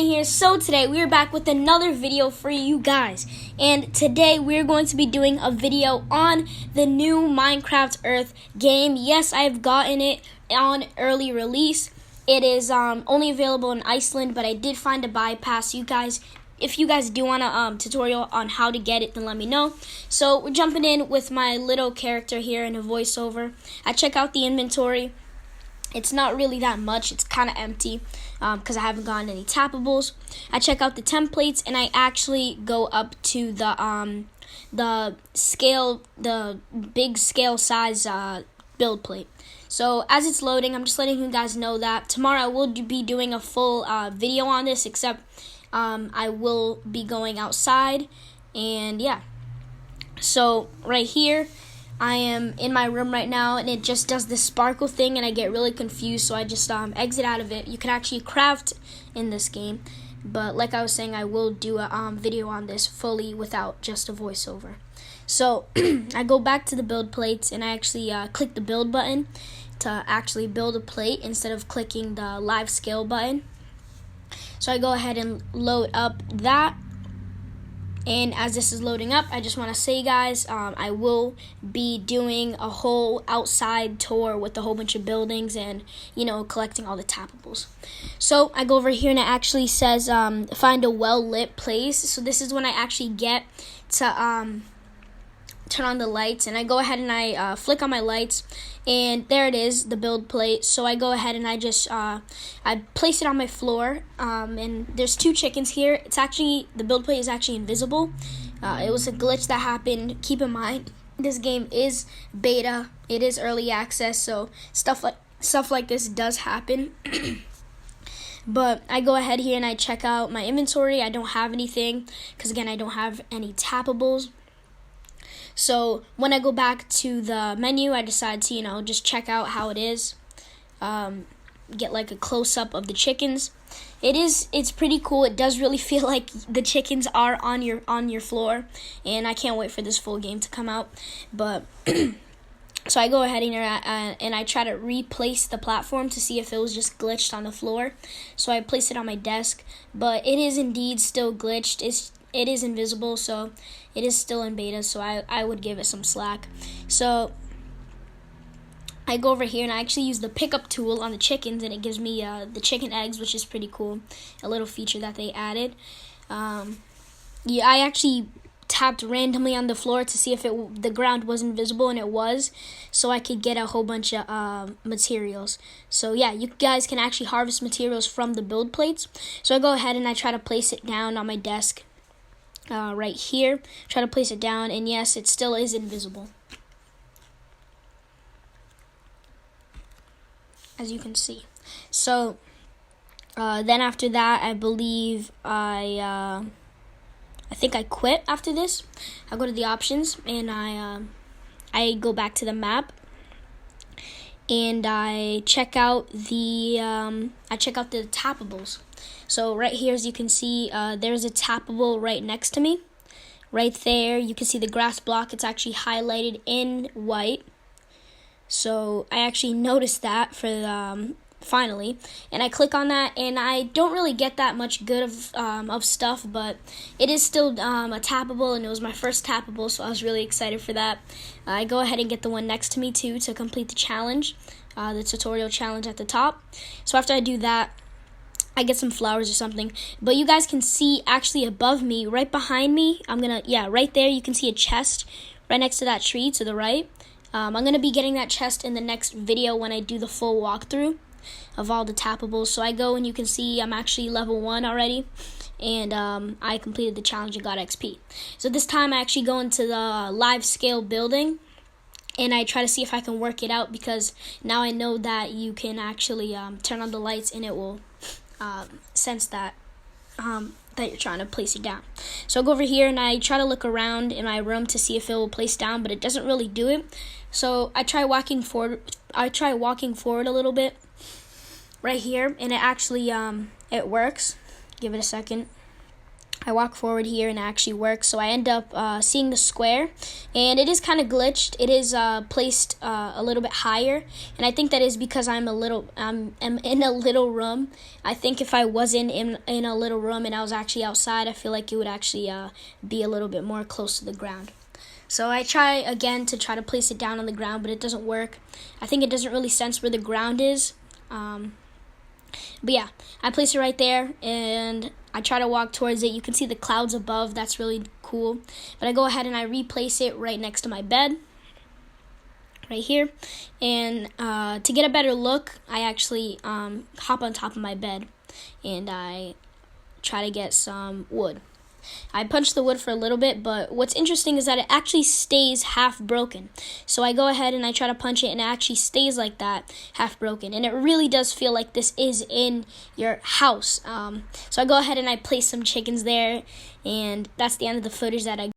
Jay here. So today we are back with another video for you guys. And today we're going to be doing a video on the new Minecraft Earth game. Yes, I've gotten it on early release. It is only available in Iceland, but I did find a bypass. If you guys do want a tutorial on how to get it, then let me know. So we're jumping in with my little character here in a voiceover. I check out the inventory. It's not really that much. It's kind of empty because I haven't gotten any tappables. I check out the templates and I actually go up to the big scale size build plate. So as it's loading, I'm just letting you guys know that tomorrow I will be doing a full video on this, except I will be going outside. And yeah, so right here I am in my room right now, and it just does this sparkle thing, and I get really confused, so I just exit out of it. You can actually craft in this game, but like I was saying, I will do a video on this fully without just a voiceover. So I go back to the build plates, and I actually click the build button to actually build a plate instead of clicking the live scale button. So I go ahead and load up that. And as this is loading up, I just want to say, guys, I will be doing a whole outside tour with a whole bunch of buildings and, collecting all the tappables. So I go over here and it actually says find a well-lit place. So this is when I actually get to turn on the lights. And I go ahead and I flick on my lights. And there it is, the build plate. So I go ahead and I just I place it on my floor. And there's two chickens here. The build plate is actually invisible. It was a glitch that happened. Keep in mind, this game is beta. It is early access, so stuff like this does happen. But I go ahead here and I check out my inventory. I don't have anything because, again, I don't have any tappables. So when I go back to the menu, I decide to, just check out how it is. Get like a close-up of the chickens. It's pretty cool. It does really feel like the chickens are on your floor, and I can't wait for this full game to come out. But so I go ahead and I try to replace the platform to see if it was just glitched on the floor. So I place it on my desk, but it is indeed still glitched. It is invisible, so it is still in beta, so I would give it some slack. So I go over here and I actually use the pickup tool on the chickens, and it gives me the chicken eggs, which is pretty cool, a little feature that they added. I actually tapped randomly on the floor to see if the ground was invisible, and it was, so I could get a whole bunch of materials. So yeah, you guys can actually harvest materials from the build plates. So I go ahead and I try to place it down on my desk. Right here, try to place it down, and yes, it still is invisible, as you can see. So then after that, I believe I think I quit after this. I go to the options and I go back to the map, and I check out the tappables. So right here, as you can see, there's a tappable right next to me. Right there, you can see the grass block. It's actually highlighted in white. So I actually noticed that finally, and I click on that, and I don't really get that much good of stuff, but it is still a tappable, and it was my first tappable, so I was really excited for that. I go ahead and get the one next to me too to complete the challenge, the tutorial challenge at the top. So after I do that, I get some flowers or something, but you guys can see actually above me, right behind me, right there, you can see a chest right next to that tree to the right. I'm going to be getting that chest in the next video when I do the full walkthrough of all the tappables. So I go and you can see I'm actually level 1 already, and I completed the challenge and got XP. So this time I actually go into the live scale building, and I try to see if I can work it out, because now I know that you can actually turn on the lights and it will sense that you're trying to place it down. So I go over here and I try to look around in my room to see if it will place down, but it doesn't really do it. So I try walking forward a little bit right here, and it actually it works. Give it a second. I walk forward here and it actually works. So I end up seeing the square, and it is kind of glitched. It is placed a little bit higher, and I think that is because I'm in a little room. I think if I wasn't in a little room and I was actually outside, I feel like it would actually be a little bit more close to the ground. So I try again to try to place it down on the ground, but it doesn't work. I think it doesn't really sense where the ground is. But yeah, I place it right there, and I try to walk towards it. You can see the clouds above. That's really cool. But I go ahead and I replace it right next to my bed, right here. And to get a better look, I actually hop on top of my bed, and I try to get some wood. I punch the wood for a little bit, but what's interesting is that it actually stays half broken. So I go ahead and I try to punch it, and it actually stays like that, half broken. And it really does feel like this is in your house. So I go ahead and I place some chickens there, and that's the end of the footage that I